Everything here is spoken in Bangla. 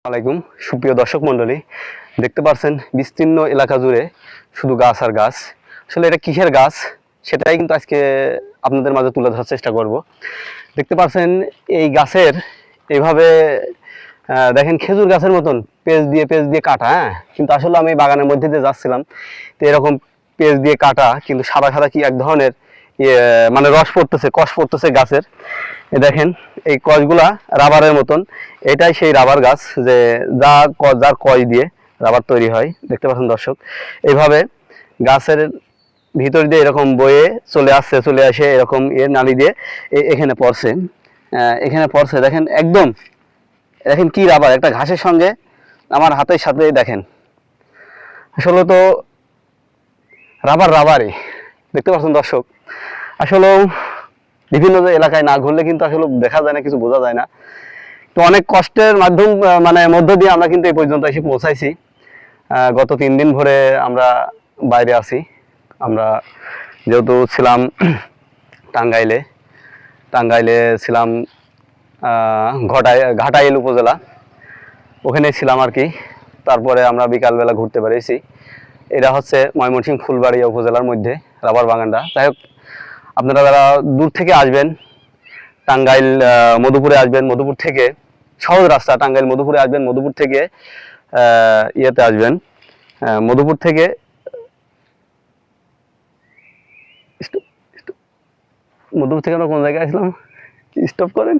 আলাইকুম সুপ্রিয় দর্শক মণ্ডলী, দেখতে পাচ্ছেন বিস্তীর্ণ এলাকা জুড়ে শুধু গাছ আর গাছ। আসলে এটা কিসের গাছ সেটাই কিন্তু আজকে আপনাদের মাঝে তুলে ধরার চেষ্টা করব। দেখতে পাচ্ছেন এই গাছের এইভাবে দেখেন খেজুর গাছের মতন পেজ দিয়ে কাটা। কিন্তু আসলে আমি বাগানের মধ্যে দিয়ে যাচ্ছিলাম, তো এরকম পেজ দিয়ে কাটা, কিন্তু সাদা সাদা কি এক ধরনের মানে রস পড়তেছে, কষ পড়তেছে গাছের। দেখেন এই কষগুলা রাবারের মতন, এটাই সেই রাবার গাছ যে যার কষ দিয়ে রাবার তৈরি হয়। দেখতে পাচ্ছেন দর্শক, এইভাবে গাছের ভিতর দিয়ে এরকম বয়ে চলে আসে এরকম নালি দিয়ে এখানে পড়ছে। এখানে পড়ছে দেখেন, একদম দেখেন কি রাবার, একটা ঘাসের সঙ্গে আমার হাতের সাথে দেখেন। আসলে তো রাবারই। দেখতে পাচ্ছেন দর্শক, আসলে বিভিন্ন এলাকায় না ঘুরলে কিন্তু আসলে দেখা যায় না, কিছু বোঝা যায় না। তো অনেক কষ্টের মধ্য দিয়ে আমরা কিন্তু এই পর্যন্ত এসে পৌঁছাইছি। গত 3 দিন ধরে আমরা বাইরে আছি। আমরা যেহেতু ছিলাম টাঙ্গাইলে ছিলাম, ঘাটাইল উপজেলা, ওখানে ছিলাম আর কি। তারপরে আমরা বিকালবেলা ঘুরতে বেরিয়েছি। এটা হচ্ছে ময়মনসিংহ ফুলবাড়িয়া উপজেলার মধ্যে রাবার বাগানটা। যাই হোক, আপনারা যারা দূর থেকে আসবেন, টাঙ্গাইল মধুপুরে আসবেন, মধুপুর থেকে সহজ রাস্তা, টাঙ্গাইল মধুপুরে আসবেন, মধুপুর থেকে ইয়েতে আসবেন, মধুপুর থেকে আমরা কোন জায়গায় আসলাম, স্টপ করেন।